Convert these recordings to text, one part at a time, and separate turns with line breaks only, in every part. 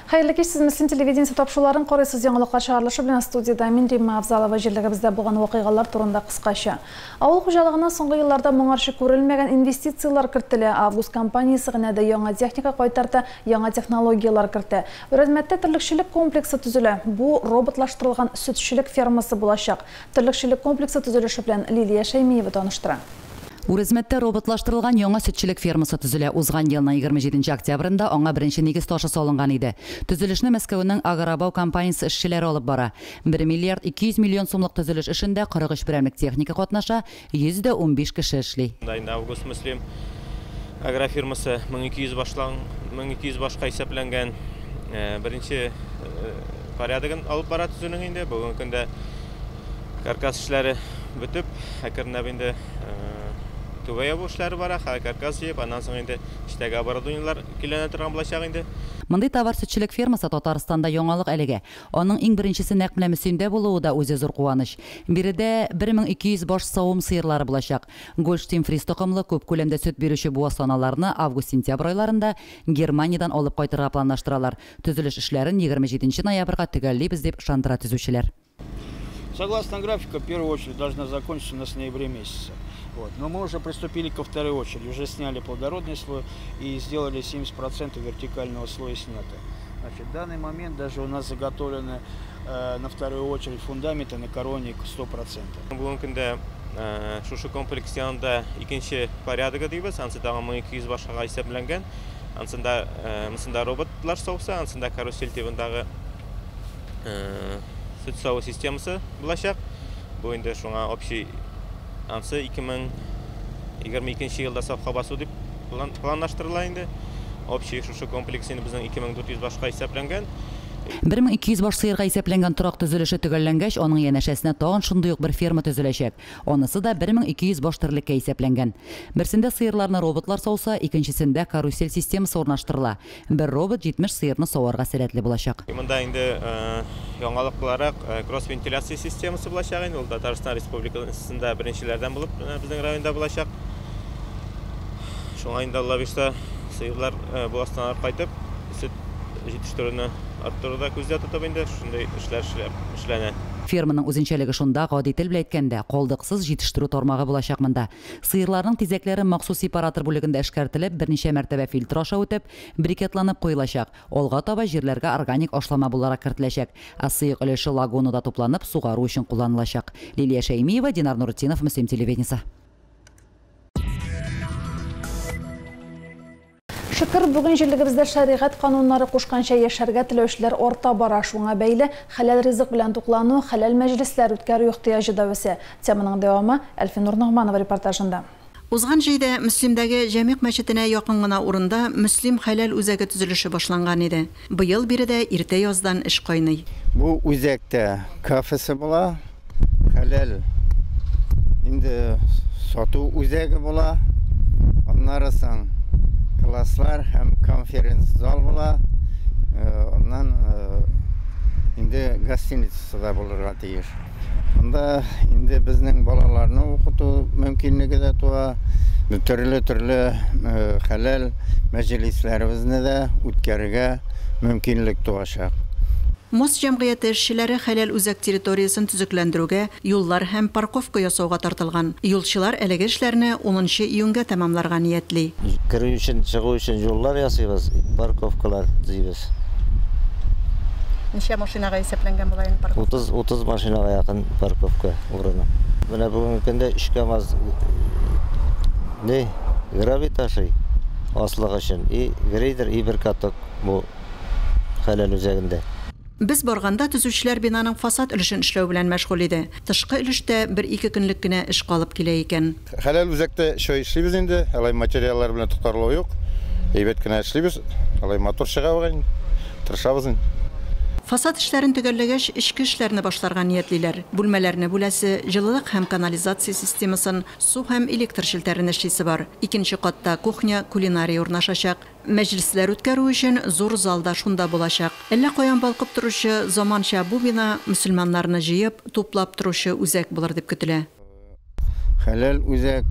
Hayırlı kеш, siz Müslüm televideniyesi topşuların qoraysiz жаңылыққа çağrılışı bilen studiyada min Римма Авзалова жерлігімізде болған оқиғалар турында қысқаша. Ауыл қожалығына соңғы yıllarda мұңаршы көрілмеген инвестициялар кіртілі. Август компаниясы ғынады яңа техника қойтарты, яңа технологиялар кірті. Өрәзметті тірлікшілік комплексі түзілі. Бұл роботлаштырылған сүтшілік фермасы болашақ. Тірлікшілік комплексі түзіліші білен Лилия Шаймиева таныштыра.
Урезмәттә роботлаштырылган яңа сөтчелек фермасы төзелә. Узган елның 27 октябрендә аңа беренче нигез ташы салынган иде. Төзелешне Мәскәүнең Аграбау компаниясе эшчеләре алып бара. 1 миллиард 200 миллион сумлык төзелеш эшендә 43 берәмлек техника катнаша, 115 кеше эшли.
Август Муслим агрофирмасы 1200 башка исәпләнгән беренче порядыгын алып бара төзүнең инде. Бүген көндә каркас эшләре бетеп, хәкернәп инде Тувая бушлары бара, каркас җыеп, аннан соң инде иштәге оборудованиелар киләнә торган булачак инде.
Мондый товар сөтчелек фермасы Татарстанда яңалык әлегә. Аның иң беренчесе нәкъ менә Мөслимдә булуы да үзе зур куаныч. Биредә 1200 баш савым сыерлары булачак. Гольштейн фриз токымлы күп күләмдә сөт бирүче бу асланаларны август-сентябрь айларында Германиядән алып кайтырга планлаштыралар. Төзелеш эшләрен 27 ноябрьгә төгәллибез дип ышандыра төзүчеләр.
Согласно графику, в первую очередь должна закончиться на ноябре месяце. Но мы уже приступили ко второй очереди, уже сняли плодородный слой и сделали 70% вертикального слоя снято. Значит, в данный момент даже у нас заготовлены на вторую очередь фундаменты на короне 100%.
Бүгенге көндә шушы комплекс янында икенче порядыгы дибез, ансында 1200 башка исәпләнгән, ансында роботлар сауса, ансында карусель тибендагы сөт саву системасы булачак. Бу инде шуңа общий ансы 2022 елда сафка басу дип планлаштырыла инде. Общий шушы комплекс инде безнең 2400 башка исәпләнгән.
1200 баш сыерга исәпләнгән торак төзелеше төгәлләнгәч, аның янәшәсенә тагын шундый ук бер ферма төзеләчәк. Анысы да 1200 баш терлеккә исәпләнгән. Берсендә сыерларны роботлар сауса, икенчесендә карусель системасы урнаштырыла. Бер робот 70 сыерны саварга сәләтле булачак.
Монда инде яңалык буларак кросс-вентиляция системасы булачак инде. Ул Татарстан Республикасында беренчеләрдән булып безнең районда булачак. Шуңа инде Алла бирсә, сыерлар бу астаналар кайтып, сөт җитештерүне арттыруда күздә тотып инде шундый эшләр эшләнә.
Ферманың үзенчәлеге шунда, гади тел белән әйткәндә, калдыксыз җитештерү тармагы булачак монда. Сыерларның тизәкләре махсус сепаратор бүлегендә эшкәртелеп, берничә мәртәбә фильтр аша үтеп, брикетланып куелачак. Алга таба җирләргә органик ашлама буларак кертеләчәк. Ә сыек өлеше лагунада тупланып, сугару өчен кулланылачак. Лилия Шаймиева, Динар Нуртдинов, Мөслим телевидениесе.
Шөкер, бүген җирлегебездә шәригать кануннары кушканча яшәргә теләүчеләр арта бара. Шуңа бәйле хәләл ризык белән туклану, хәләл мәҗлесләр үткәрү ихтыяҗы да үсә. Теманың дәвамы Әлфинур Ногманова репортажында.
Узган җәйдә Мөслимдәге Җәмигъ мәчетенә якын гына урында Мөслим хәләл үзәге төзелеше башланган иде. Быел биредә иртә яздан эш кайный.
Бу үзәктә кафесы була, хәләл инде сату үзәге була. Аннары соң класслар һәм конференц зал була. Оннан инде гостиница да булырга тиеш. Анда инде безнең балаларны укыту мөмкинлеге дә туа. Төрле хәләл мәҗлесләребезне дә үткәрергә мөмкинлек туачак.
МОС җәмгыяте эшчеләре хәләл үзәк территориясын төзекләндерүгә, юллар һәм парковка ясауга тартылган. Юлчылар әлеге эшләрне 10 июньгә тәмамларга ниятли.
Кирү өчен, чыгу өчен юллар ясыйбыз, парковкалар төзибез.
Ничә машинага исәпләнгән була инде парковка?
30 машинага якын парковка урыны. Менә бүгенге көндә 3 КАМАЗ гравий ташый аслык өчен, и грейдер, и бер каток бу хәләл үзәгендә.
Без барганда төзүчеләр бинаның фасад өлешен эшләү белән мәшгуль иде. Тышкы өлештә 1-2 көнлек кенә эш калып килә икән.
Хәләл үзәктә эшлибез инде, алай материаллар белән тотарлык юк. Әйбәт кенә эшлибез, алай мотор чыга биргән, тырышабыз.
Фасад эшләрен төгәлләгәч, эчке эшләрне башларга ниятлиләр. Бүлмәләрне бүләсе, җылылык һәм канализация системасын, су һәм электр челтәрен эшлисе бар. Икенче катта кухня, кулинария урнашачак. Мәҗлесләр үткәрү өчен зур залда шунда булачак. Әллә каян балкып торучы заманча бу бина мөселманнарны җыеп, туплап торучы үзәк булыр дип көтелә.
Хәләл үзәк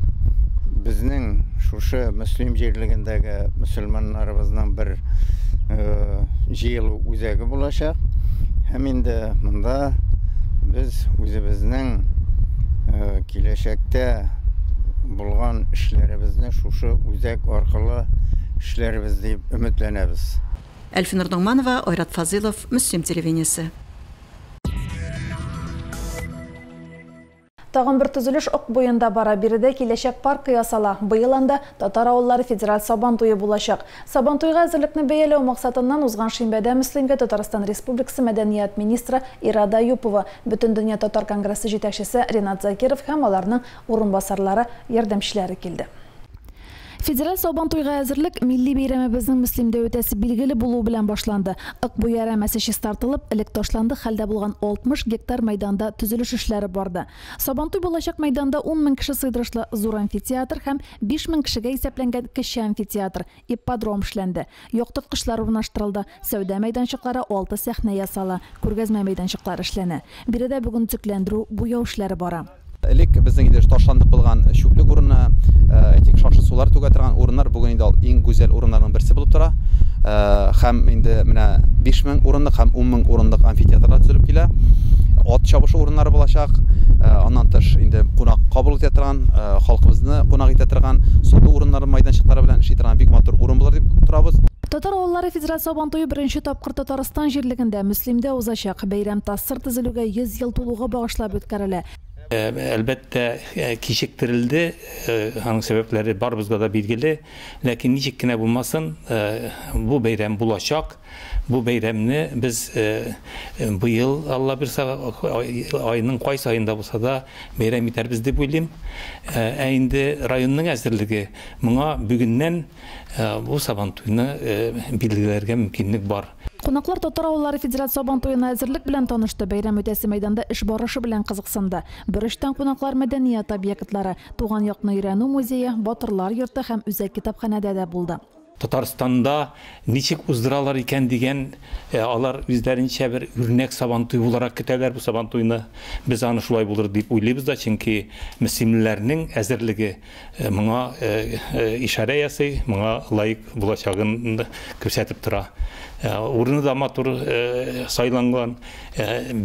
безнең шушы Мөслим җирлегендәге мөселманнарыбызның бер
жыйылуу үзәге булачак. Һәм инде монда без үзебезнең киләчәктә булган эшләребезне шушы үзәк аркылы эшләрбез дип өметләнәбез.
Әлфинур Доңманова, Айрат Фазилов, Мөслим телевидениесе.
Тагын бер төзелеш Ок буенда бара, биредә киләчәк паркы ясала. Быел анда Татар авыллары федераль сабан туе булачак. Сабан туйга әзерлекне бәяләү максатыннан узган шимбәдә Мөслимгә Татарстан Республикасы мәдәният министры Ирада Юпова, Бөтен дөнья татар конгрессы җитәкчесе Ринат Закиров һәм аларның урынбасарлары, ярдәмчеләре килде. Федераль сабан туйга әзерлек милли бәйрәмебезнең Мөслимдә үтәсе билгеле булу белән башланды. Ак буй әрәмәсе тартылып, элек ташланды хәлдә булган 60 гектар мәйданда төзелеш эшләре барды. Сабан туй булачак мәйданда 10 мең кеше сыйдырышлы зур амфитеатр һәм 5 мең кешегә исәпләнгән кече амфитеатр, ипподром эшләнде. Яктырткычлар урнаштырылды, сәүдә мәйданчыклары 6 сәхнә ясала, күргәзмә мәйданчыклары эшләнә. Биредә бүген төзекләндерү, буяу эшләре бара.
Элек безнең инде ташландык булган чүплек урыны, әйтик шаршы сулар түгә торган урыннар бүген инде иң гүзәл урыннарның берсе булып тора. Һәм инде менә 5000 урынлык һәм 10000 урынлык амфитеатрлар төзелеп килә. Ат чабышы урыннары булачак. Аннан тыш инде кунак кабул итә торган, халкыбызны кунак итә торган сауда урыннары, майданчыклары белән эшли торган бик матур урын булыр дип торабыз.
Татар авыллары федераль сабан туе беренче тапкыр Татарстан җирлегендә Мөслимдә узачак. Бәйрәм тасыр төзелүгә 100 ел тулуга багышлап үткәрелә.
Әлбәттә кичектерилде, аның сәбәпләре барыбызга да билгеле, ләкин ничек кенә булмасын, бу бәйрәм булачак. Бу бәйрәмне без быел Алла бирсә айның кайсы айында булса да бәйрәм итәрбез дип уйлыйм. Инде районның әзерлеге моңа бүгеннән бу сабан туйны билгеләргә мөмкинлек бар.
Кунаклар Татар авыллары федераль сабан туена әзерлек белән танышты. Бәйрәм үтәсе мәйданда эш барышы белән кызыксынды. Берештән кунаклар мәдәният объектлары, туган якны өйрәнү музее, батырлар йорты һәм үзәк китапханәдә дә булды.
Татарстанда ничек уздыралар икән дигән, алар үзләренчә бер үрнәк сабан туй буларак көтәләр бу сабан туйны. Без аны шулай булыр дип уйлыйбыз да, чөнки мөслимләрнең әзерлеге моңа ишарә ясый, моңа лаек булачагын күрсәтеп тора. Урыны да матур сайланган,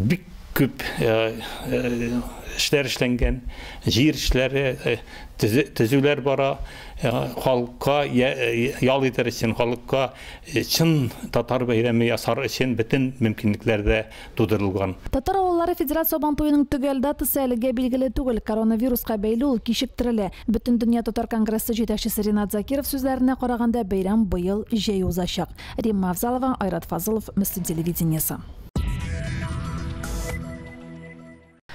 бик күп эшләр эшләнгән, җир эшләре, төзүләр бара, халыкка ял итәр өчен, халыкка чын татар бәйрәме ясар өчен бөтен мөмкинлекләр дә тудырылган.
Татар авыллары федераль сабан туеның төгәл датасы әлегә билгеле түгел. Коронавируска бәйле ул кичектерелә. Бөтен дөнья татар конгрессы җитәкчесе Ринат Закиров сүзләренә караганда, бәйрәм быел җәй узачак. Римма Авзалова, Айрат Фазылов, Мөслим телевидениесе.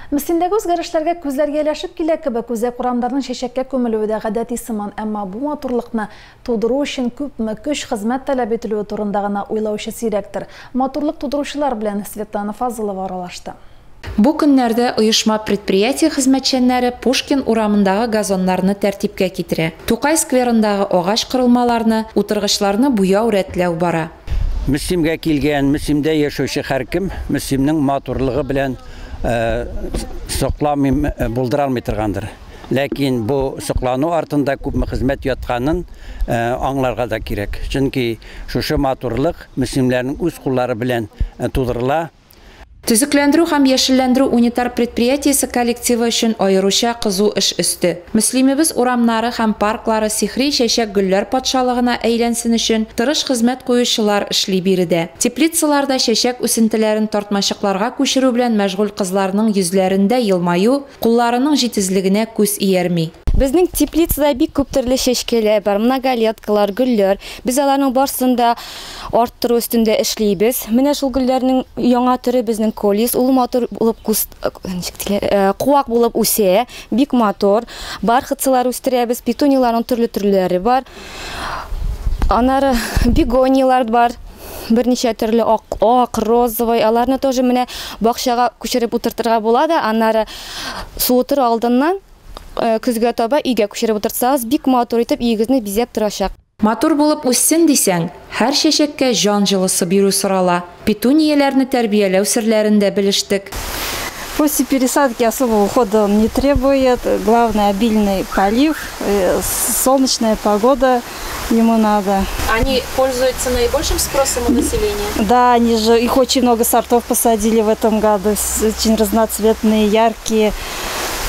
Мөслимдәге үзгәрешләргә күзләр ялашып килә кебек, үзәк урамнарның чәчәккә күмелүе дә гадәти сыман, әмма бу матурлыкны тудыру өчен күпме көч, хезмәт таләп ителүе турында гына уйлаучы сирәктер. Матурлык тудыручылар белән Светлана Фазылова аралашты.
Бу көннәрдә оешма предприятие хезмәтчәннәре Пушкин урамындагы газоннарны тәртипкә китерә. Тукай скверындагы агач кырылмаларны, утыргычларны буяу рәтләү бара.
Мөслимгә килгән, Мөслимдә яшәүче һәркем Мөслимнең матурлыгы белән соклам булдыра алмый торгандыр. Ләкин бу соклану артында күпме хезмәт ятканын аңларга да кирәк. Чөнки шушы матурлык мөслимләрнең үз куллары белән тудырыла.
Төзекләндерү һәм яшелләндерү унитар предприятиесе коллективы өчен аеруча кызу эш өсте. Мөслимебез урамнары һәм парклары сихри чәчәк гөлләр патшалыгына әйләнсен өчен тырыш хезмәт куючылар эшли биредә. Теплицаларда чәчәк үсентеләрен тартмачыкларга күчерү белән мәшгуль кызларның йөзләрендә елмаю, кулларының җитезлегенә күз иярми.
Безнең теплицада бик күп төрле чәчкәләр бар, многолеткалар, гөлләр. Без аларның барсын да арттыру өстендә эшлибез. Менә шул гөлләрнең яңа төре безнең колис, ул матур булып куак булып үсә, бик матур. Бархатчылар үстерәбез, петунияларның төрле төрләре бар. Анары бегониялар бар. Берничә төрле ак, розовый, аларны тоже менә бакчага күчереп утыртырга була да, аннары суытыр алдыннан көзгә таба өйгә күчереп утырсагыз, бик матур итеп өйегезне бизәп торачак.
Матур булып үссен дисәң, һәр чәчәккә җан җылысы бирү сорала. Петунияләрне тәрбияләү серләрен дә белештек.
После пересадки особого ухода он не требует. Главное, обильный полив, солнечная погода ему надо.
Они пользуются наибольшим спросом у населения?
Да, их очень много сортов посадили в этом году. Очень разноцветные, яркие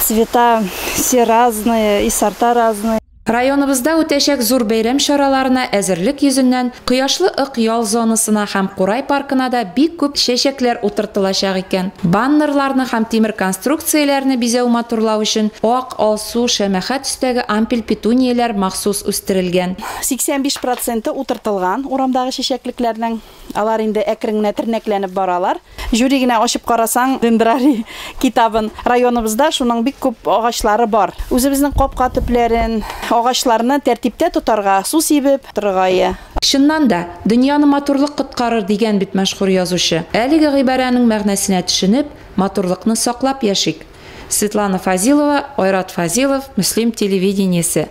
цвета, все разные и сорта разные.
Районыбызда үтәчәк зур бәйрәм чараларына әзерлек йөзеннән Кояшлы ык ял зонасына һәм Курай паркына да бик күп чәчәкләр утыртылачак икән. Баннерларны һәм тимер конструкцияләрне бизәү матурлау өчен ак, алсу, шәмәхәт төстәге ампель петунияләр махсус үстерелгән.
85% утыртылган урамдагы чәчәклекләрнең. Алар инде әкрен тернәкләнеп баралар. Жюри генә ачып карасаң, дендрari китабын районыбызда шуның бик күп агачлары бар. Үзебезнең капка төпләрен, агачларны тәртиптә тотарга, су сибеп торгае.
Чыннан да, дөньяны матурлык коткарыр дигән бит мәшһүр язучы. Әлеге гыйбарәнең мәгънәсенә төшенеп, матурлыкны саклап яшик. Светлана Фазилова, Ойрат Фазилов, Муслим телевидениесе.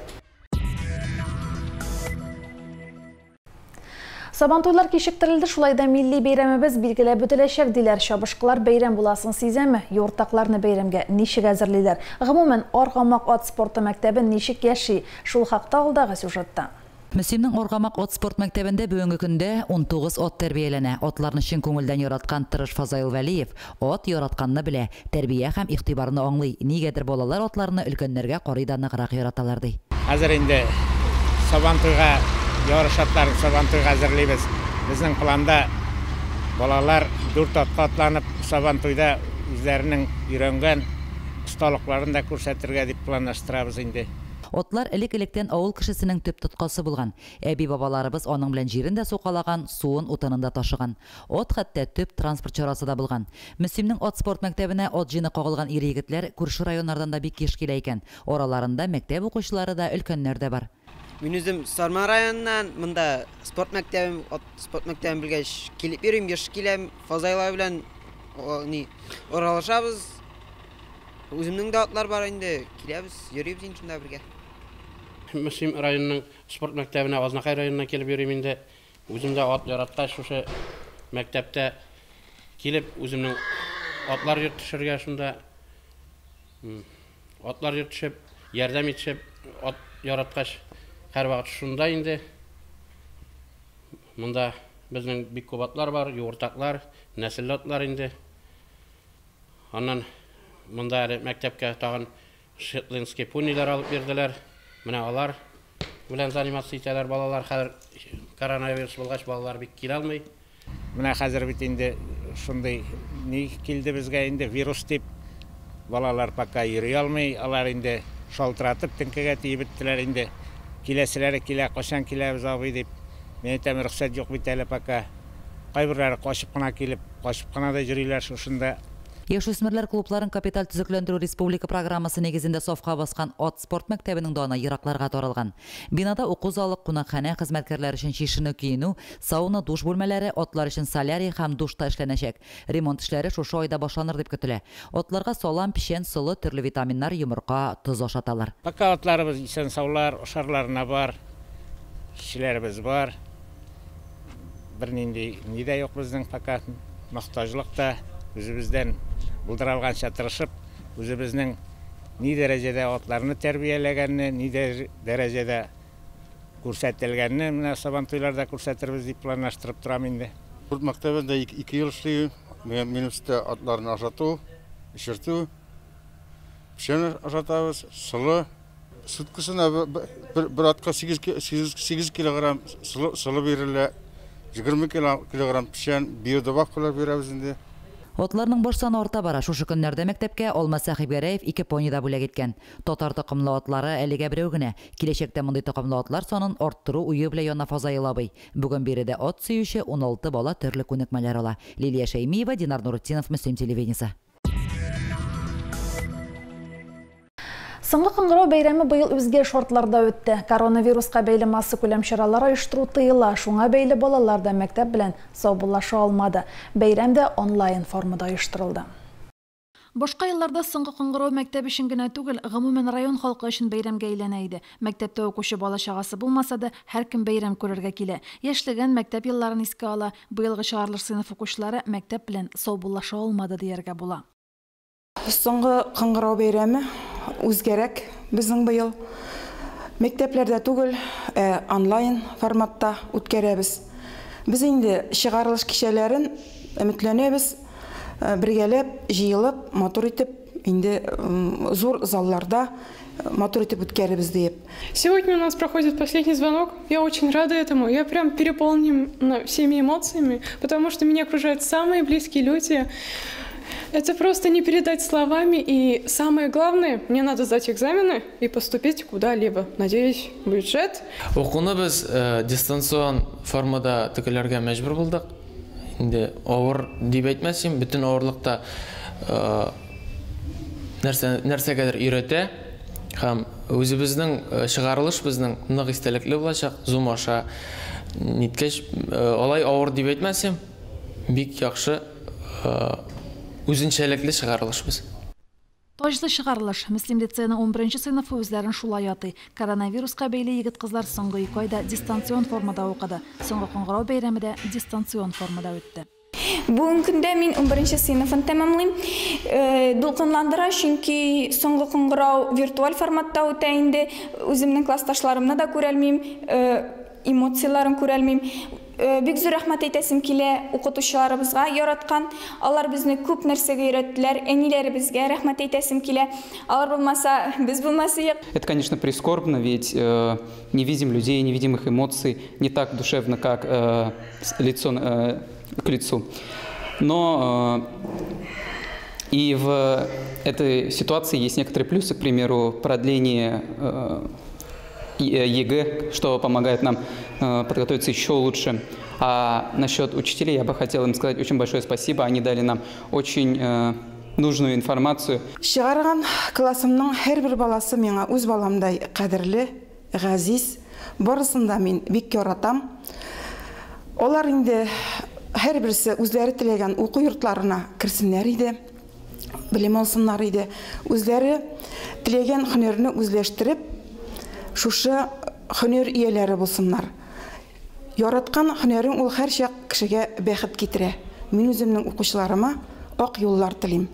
Сабантуйлар кешіктірілді, шулайда милли бейрәмебез билгеләп бөтеләчәк диләр. Чабышкылар бейрәм буласын сизәме? Юртакларны бейрәмгә ничек әзерлиләр? Гомумән, Аргамак ат спорты мәктәбен ничек яши? Шул хакта алдағы сюжетта.
Мөслимнең Аргамак ат спорт мәктәбендә бүгенге көндә 19 ат тәрбияләнә. Атларны чын күңелдән яраткан Тырыш Фазаил Вәлиев ат яратканны белә, тәрбия һәм игътибарны аңлый. Нигәдер балалар атларны өлкәннәргә карый да ныграк яраталар ди.
Хәзер инде Сабантуйга ярыш атларын Сабантуйга әзерлибез. Безнең планда балалар 4 атка атланып Сабантуйда үзләренең өйрәнгән осталыкларын да күрсәтергә дип планлаштырабыз инде.
Атлар элек-электән авыл кешесенең төп тоткасы булган. Әби-бабаларыбыз аның белән җирендә сукалаган, суын утынында ташыган. Ат хәтта төп транспорт чарасы да булган. Мөслимнең ат спорт мәктәбенә ат җыны кагылган ир-егетләр күрше районнардан да бик киш килә икән. Араларында мәктәп укучылары да, өлкәннәр дә бар.
Мин үзем Сарман районыннан, монда спорт мәктәбен белгәч килеп йөрим, еш киләм, Фазайла белән аралашабыз. Үземнең дә атлар бар инде, киләбез, йөрибез инде бергә.
Мөслим районының спорт мәктәбенә, Азнакай районына килеп йөрим инде. Үзем дә ат яраткач шушы мәктәптә килеп, үземнең атлар йөртешергә шунда атлар йөртешеп, ярдәм итеп, ат яраткач һәрвакыт шунда инде. Монда безнең бик күп атлар бар, юртаклар, нәсел атлар инде. Аннан монда мәктәпкә тагын шетландский понилар алып бирделәр. Менә алар белән занимация итәләр балалар. Хәзер коронавирус булгач балалар бик килә алмый.
Менә хәзер бит инде шундый ни килде безгә инде вирус дип балалар пока йөри алмый. Алар инде шалтыратып теңкәгә тиеп беттеләр инде. Киләселәре килә, кашан киләбез абый дип. Мен әйтәм, рөхсәт юк бит әле пока. Кайберләре качып кына килеп, качып кына да йөриләр шушында.
Яшүсмерләр клубларын капиталь төзекләндерү республика программасы негезендә сафка баскан ат спорт мәктәбенең даны еракларга таралган. Бинада уку залы, кунакханә хезмәткәрләре өчен чишенү, киенү, сауна, душ бүлмәләре, атлар өчен солярий һәм душта эшләнәчәк. Ремонт эшләре шушы айда башланыр дип көтелә. Атларга салам, печән, солы, төрле витаминнар, йомырка, туз ашаталар.
Пока атларыбыз исән саулар, ошарларына бар, эшләребез бар. Бернинди ни дә юк безнең пока мохтаҗлыкта. Үзебездән булдыралганча тырышып, үзебезнең ни дәрәҗәдә атларны тәрбияләгәнне, ни дәрәҗәдә күрсәтелгәнне менә Сабантуйларда күрсәтербез дип планлаштырып торам инде.
Спорт мәктәбендә 2 ел эшлим. Минем өстә атларны ашату, эшертү, печән ашатабыз, солы. Суткасына бер атка 8 килограмм солы бирелә, 20 килограмм печән, биодобавкалар бирәбез инде.
Атларның баш саны арта бара. Шушы көннәрдә мәктәпкә Алма Сахибгәрәев 2 пони да бүләк иткән. Татар токымлы атлары әлегә берәү генә. Киләчәктә мондый токымлы атлар санын арттыру уе белән яна Фазаил абый. Бүген биредә ат сөюче 16 бала төрле күнекмәләр ала. Лилия Шәймиева, Динар Нурутдинов, Муслим телевидениесе.
Соңгы кыңгырау бәйрәме быел үзгә шартларда үтте. Коронавируска бәйле масса күләм чаралары оештыру тыела. Шуңа бәйле балалар да мәктәп белән саубуллаша алмады. Бәйрәм дә онлайн формада оештырылды. Башка елларда соңгы кыңгырау мәктәп өчен генә түгел, гомумән район халкы өчен бәйрәмгә әйләнә иде. Мәктәптә укучы бала чагасы булмаса да, һәркем бәйрәм күрергә килә. Яшьлегән мәктәп елларын искә ала, быелгы чыгарылыш сыйныф укучылары мәктәп белән саубуллаша алмады дияргә була.
соңғы қыңғырау бейрәме үзгәрәк безнең быел. Мектепләрдә түгел, онлайн форматта үткәрәбез. Без инде чыгарылыш кичәләрен өметләнәбез, бергәләп, җыелып, матур итеп, инде зур залларда матур итеп үткәрәбез дип.
Сегодня у нас проходит последний звонок. Я очень рада этому. Я прям переполнена всеми эмоциями, потому что меня окружают самые близкие люди. Это просто не передать словами. И самое главное, мне надо сдать экзамены и поступить куда-либо. Надеюсь, бюджет.
Оқуны біз дистанцион формада тікілерге мәжбүр болдық. Енді ауыр деп әйтмәсем, бүтін ауырлықта нәрсәгәдер үйрәтә. Һәм өзебезнең чыгарылыш безнең нык истәлекле булачак, Zoom аша ниткәч алай авыр дип әйтмәсем, бик яхшы үзенчәлекле чыгарылыш без.
Таҗлы чыгарылыш. Мөслим лицейның 11-нче сыйныфы үзләрен шулай ятый. Коронавируска бәйле егет кызлар соңгы 2 айда дистанцион формада укыды. Соңгы кыңгырау бәйрәме дә дистанцион формада үтте.
Бүгін күндә мин 11-нче сыйныфын тәмамлыйм. Дулкынландыра, чөнки соңгы кыңгырау виртуаль форматта үтә инде. Үземнең классташларымны да күрәлмим, эмоцияларын күрәлмим. Бик зур рәхмәт әйтәсем килә укытучыларыбызга, яраткан. Алар безне күп нәрсәгә өйрәттеләр. Әниләребезгә рәхмәт әйтәсем килә. Алар булмаса, без булмасыйк.
Это, конечно, прискорбно, ведь не видим людей, не видим их эмоций не так душевно, как лицо к лицу. Но и в этой ситуации есть некоторые плюсы, к примеру, продление ЕГЭ, что помогает нам подготовиться еще лучше. А насчет учителей я бы хотел им сказать очень большое спасибо. Они дали нам очень нужную информацию.
Чыгарган классымның һәрбер баласы миңа үз баламдай кадерле, газиз. Барысын да мин бик яратам. Олар инде һәрберсе үзләре теләгән уку йортларына кирсеннәр иде, белем алсыннар иде. Үзләре теләгән һөнәрне үзләштереп, шушы һөнәр ияләре булсыннар. Яраткан һөнәрен ул һәр чак кешегә бәхет китерә. Мин үземнең укучыларыма ак юллар телим.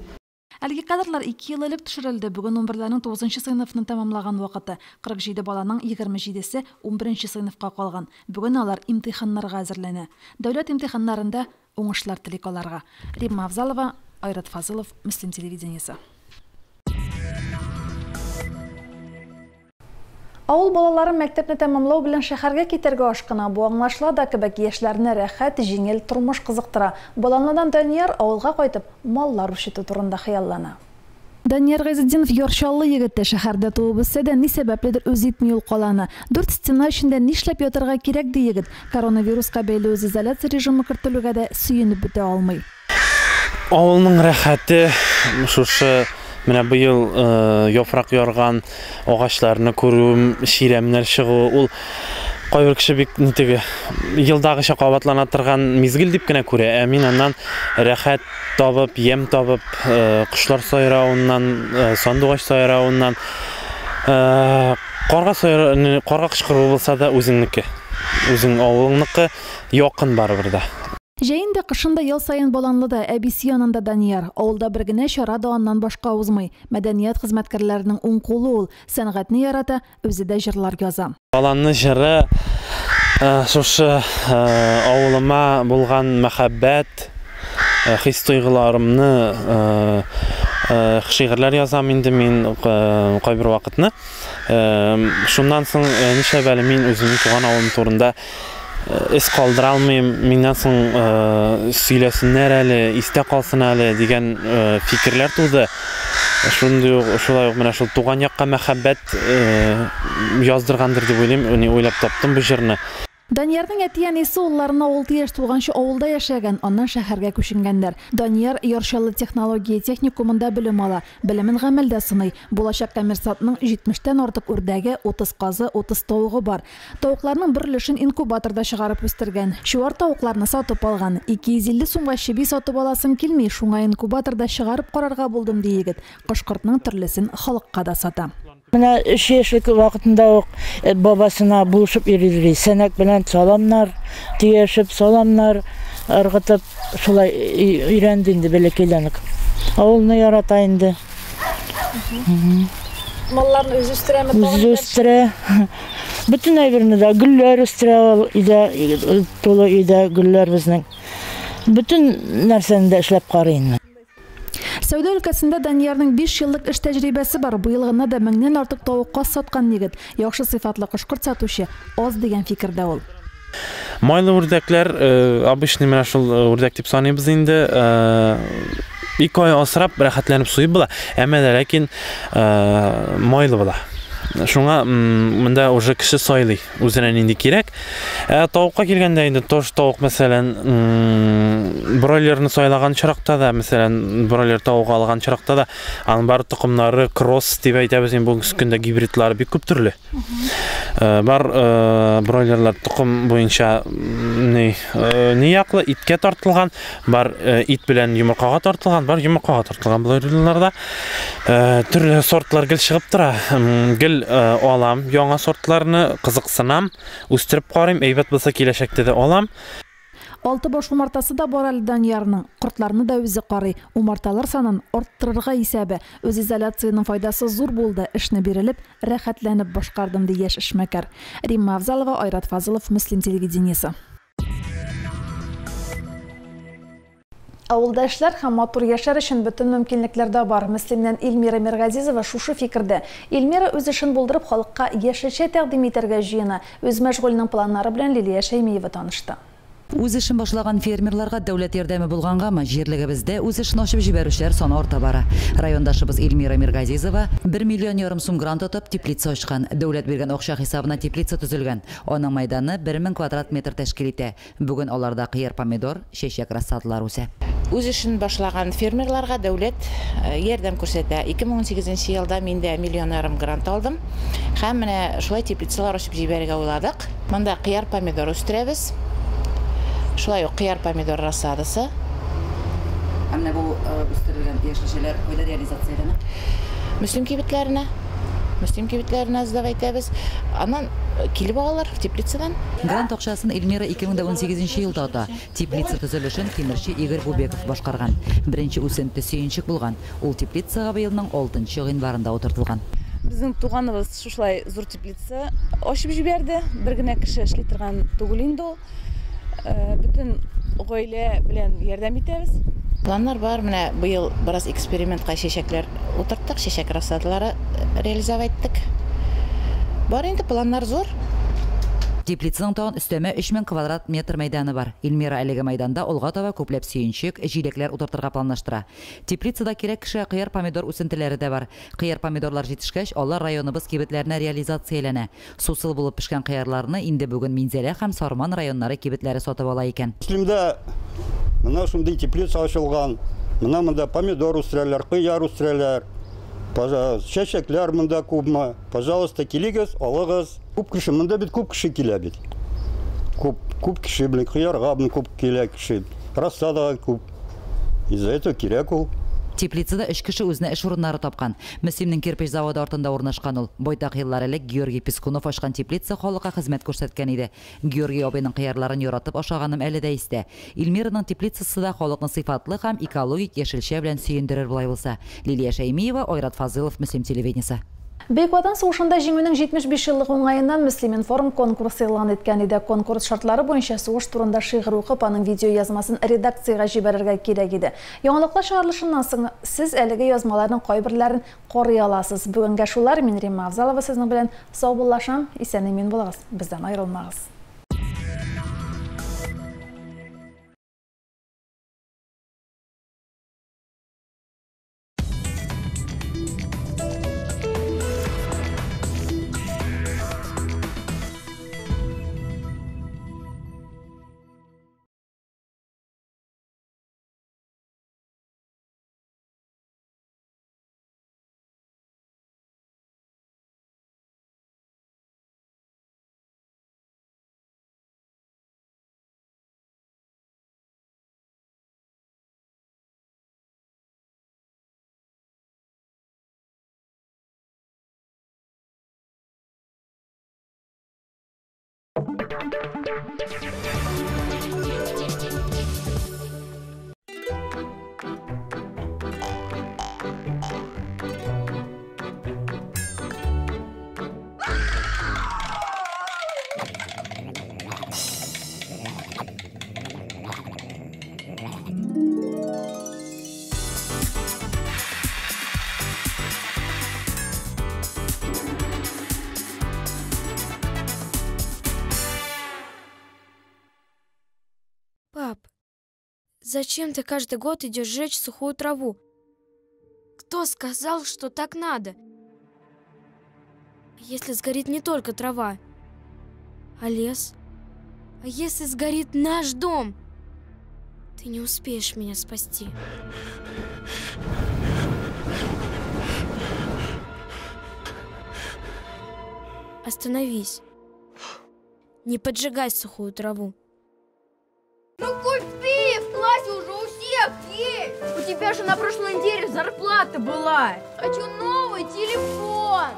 Әлеге кадрлар 2 ел элек төшерелде. Бүген 11ләрнең 9-нчы сыйныфны тәмамлаган вакыты. 47 баланың 27се 11-нче сыйныфка калган. Бүген алар имтиханнарга әзерләнә. Дәүләт имтиханнарында уңышлар телик аларга. Римма Авзалова, Айрат Фазылов, Мөслим телевидениесе. Авыл балалары мәктәпне тәмамлау белән шәһәргә китәргә ашкына. Бу аңлашыла да кебек яшьләрне рәхәт, җиңел тормыш кызыктыра. Баланлыдан Данияр авылга кайтып, маллар үрчетү турында хыяллана. Данияр Гайзетдинов Ярчаллы егете, шәһәрдә туып үссә дә, ни сәбәпледер үз итми ул каланы. 4 стена эчендә нишләп ятырга кирәк ди егет. Коронавируска бәйле үз изоляция режимы кертелүгә дә сөенеп бетә алмый.
Авылның рәхәте шушы менә быел яфрак ярган агачларны күрү, ширемнәр чыгу, ул кайбер кеше бик нитеге елдагыча кабатлана торган мизгил дип кенә күрә. Ә мин аннан рәхәт табып, ем табып, кошлар сайравыннан, сандугач сайравыннан, карга кычкыру булса да үзеңнеке, үзең авылыңныкы якын барыбер да.
Җәйендә кышында ел сайын Баланлыда, әбисе янында Данияр. Авылда бер генә чара да аннан башка узмый. Мәдәният хезмәткәрләренең уң кулы ул. Сәнгатьне ярата, үзе дә җырлар яза.
Баланны җыры шушы авылыма булган мәхәббәт, хис тойгыларымны шигырьләр язам инде мин кайбер вакытны. Шуннан соң ничә бәле мин үземнең туган авылым турында эс калдыра алмыйм, миннән соң сөйләсеннәр әле, истә калсын әле дигән фикерләр туды. Шулай ук менә шул туган якка мәхәббәт яздыргандыр дип уйлыйм, уйлап таптым бу җырны.
Даниярның әти-әнисе улларына 6 яшь тулганчы авылда яшәгән, аннан шәһәргә күченгәннәр. Данияр Ярчаллы технология техникумында белем ала, белемен гамәлдә сыный. Булачак коммерсантның 70тән артык үрдәге, 30 казы, 30 тавыгы бар. Тавыкларның бер өлешен инкубаторда чыгарып үстергән. Чуар тавыкларны сатып алган. 250 сумга чеби сатып аласым килми, шуңа инкубаторда чыгарып карарга булдым ди егет. Кышкыртның төрлесен халыкка да сата.
Менә 3 яшьлек вакытында ук бабасына булышып йөриләр. Сәнәк белән саламнар, тиешеп саламнар, ыргытып шулай өйрәнде инде бәләкәйләнек. Авылны ярата инде.
Малларны үз үстерәме?
Үз үстерә. Bütün әйберне дә гөлләр үстерә ул, өйдә тулы өйдә гөлләр безнең. Bütün нәрсәне дә эшләп карыйм.
Сәүдә өлкәсендә Даниярның 5 еллык эш тәҗрибәсе бар. Быел гына да 1000-нән артык тавыкка саткан егет. Яхшы сыйфатлы кошкырт сатучы аз дигән фикердә ул.
Майлы үрдәкләр, обычный менә шул үрдәк дип саныйбыз инде. 2 ай асрап рәхәтләнеп суйып була. Әмма ләкин майлы була. Шуңа монда уже кеше сайлый, үзенә нинди кирәк. Тавыкка килгәндә инде тавык мәсәлән, бройлерны сайлаган чиракта да, мәсәлән, бройлер тавык алган чиракта да, аның бар тукымнары кросс дип әйтәбез, бүгенге көндә гибридлар бик күп төрле. Бар бройлерлар тукым буенча ни яклы иткә тартылган, бар ит белән йомыркага тартылган, бар йомыркага тартылган бройлерларда төрле сортлар гел чыгып тора. Гел алам, яңа сортларны кызыксынам, үстереп карыйм, әйбәт булса киләчәктә дә алам.
6 баш умартасы да бар әле Даниярның. Кортларны да үзе карый. Умарталар санын арттырырга исәбе. Үз изоляцияның файдасы зур булды. Эшне бирелеп, рәхәтләнеп башкардым ди яшь эшмәкәр. Римма Авзалова, Айрат Фазылов, Муслим телевидениесе. Авылда эшләр һәм матур яшәр өчен бөтен мөмкинлекләр дә бар. Муслимнән Илмира Миргазизова шушы фикердә. Илмира үз эшен булдырып халыкка яшелчә тәкъдим итәргә җыена. Үз мәшгульнең планнары белән Лилия Шәймиева танышты.
Үз эшен башлаган фермерларга дәүләт ярдәме булгангамы, җирлегебездә үз эшен ачып җибәрүчеләр саны арта бара. Райондашыбыз Илмира Миргазизова 1,5 миллион сум грант тотып теплица ачкан. Дәүләт биргән акча хисабына теплица төзелгән. Аның мәйданы 1000 квадрат метр тәшкил итә. Бүген аларда кыяр помидор, чәчәк рассадлар үсә.
Үз эшен башлаган фермерларга дәүләт ярдәм күрсәтә. 2018 елда мин дә 1,5 миллион грант алдым. Һәм менә шулай теплицалар ачып җибәрергә уйладык. Монда кыяр помидор үстерәбез. Шулай ук кыяр помидор рассадасы.
Әмма бу үстерелгән яшелчәләр кайда реализацияләнә?
Муслим кибетләренә издәп әйтәбез. Аннан килеп алалар теплицадан.
Грант акчасын Илмира 2018 елда ата. Теплица төзелешен тимерче Игорь Бубеков башкарган. Беренче үсенте сөенчек булган. Ул теплицага быелның 6 гыйнварында утыртылган.
Безнең туганыбыз шушылай зур теплица ачып җибәрде. Бер генә кеше эшли торган түгел инде ул. Bütün гаилә белән ярдәм итәбез.
Планнар бар. Менә быел бераз экспериментка чәчәкләр утырттык, чәчәк рассадлары реализовать иттек. Бар инде планнар зур.
Теплицаның тагын өстәмә 3000 квадрат метр мәйданы бар. Илмира әлеге мәйданда алга таба күпләп сөенчек, җиләкләр утыртырга планлаштыра. Теплицада кирәк кеше кыяр помидор үсентеләре дә бар. Кыяр помидорлар җитешкәч, алар районыбыз кибетләренә реализацияләнә. Сусыл булып пешкән кыярларны инде бүген Минзәлә һәм Сарман районнары кибетләре сатып ала икән.
Муслимда менә шундый теплица ачылган. Менә монда помидор үстерәләр, кыяр үстерәләр. Чәчәкләр монда күпме? Пожалуйста, килегез, алыгыз. Күп кеше монда бит күп кеше килә бит. Күп кеше белән кыярга күп килә кеше. Рассадага күп. Из-за этого кирәк ул.
Теплицада 3 кеше үзенә эш урыннары тапкан. Муслимның кирпеч заводы артында урнашкан ул. Байтак еллар элек Георгий Пескунов ачкан теплица халыкка хезмәт күрсәткән иде. Георгий абыйның кыярларын яратып ашаганым әле дә истә. Илмираның теплицасы да халыкны сыйфатлы һәм экологик яшелчә белән сөендерер булай булса. Лилия Шәймиева, Айрат Фазылов, Муслим телевидениесе.
Бөек Ватан сугышында җиңүнең 75 еллык уңаеннан Муслим информ конкурсы игълан иткән иде. Конкурс шартлары буенча сугыш турында шигырь укып, аның видео язмасын редакциягә җибәрергә кирәк иде. Яңалыклар чыгарылышыннан соң сез әлеге язмаларның кайберләрен карый аласыз. Бүгенгә шулар. Мин Римма Авзалова сезнең белән сау булашам. Исән-имин булыгыз. Бездән аерылмагыз.
Пап, зачем ты каждый год идешь жечь сухую траву? Кто сказал, что так надо? Если сгорит не только трава, а лес? А если сгорит наш дом? Ты не успеешь меня спасти. Остановись. Не поджигай сухую траву.
Ну купи! В классе уже у всех есть! У тебя же на прошлой неделе зарплата была! Хочу новый телефон!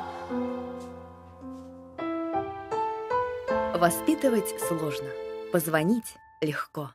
Воспитывать сложно. Позвонить легко.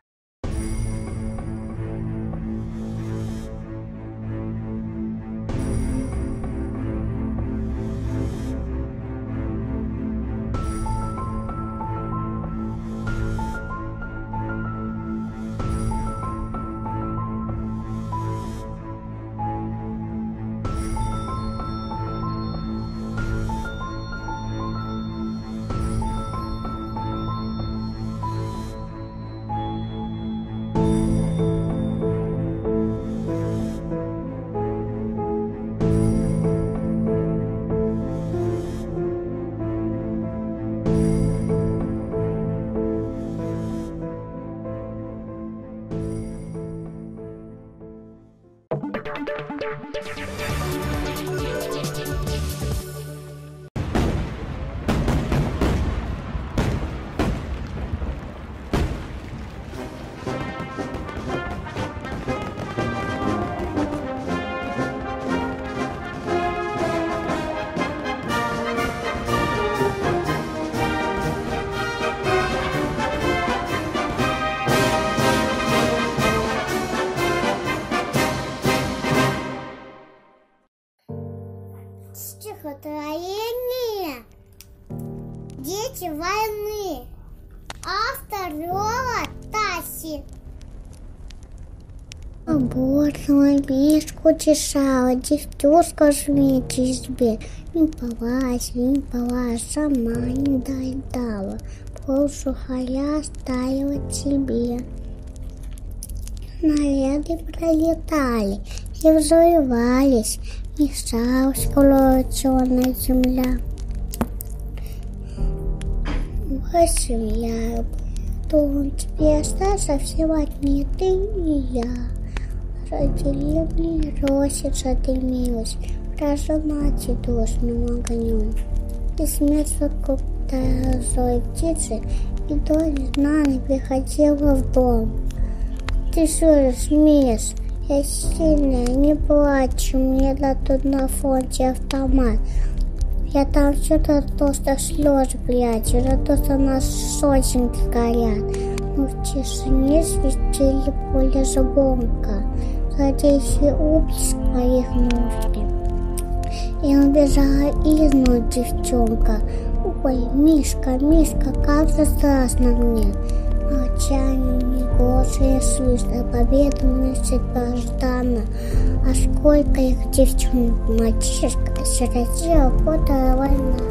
Стихотворение «Дети войны». Автор Лёва Таси. Оборного мишку чесала, девчушка в избе. Вимпала, сама не доедала. Пол сухаря ставила тебе. Наряды пролетали и взрывались. Мешалась черная земля. Восемь я дом тебе остался совсем одни ты и я. Родили мне росица дымилась, прожимать идошным огнем. И смерть вокруг злой птицы, и до незнания приходила в дом. Ты что же смеешь? Я сильная, не плачу, мне дадут на фронте автомат. Я там что-то толсто слезы прячу, за то, что нас сотенки горят. Но в тишине свистели поле звонка, злодейский упрыск моих ножки. И убежала изнут девчонка. Ой, Мишка, как же страшно мне. Молчание не голос не слышно, победа носит долгожданно. А сколько их девчонок, мальчишка, сиротела, года война.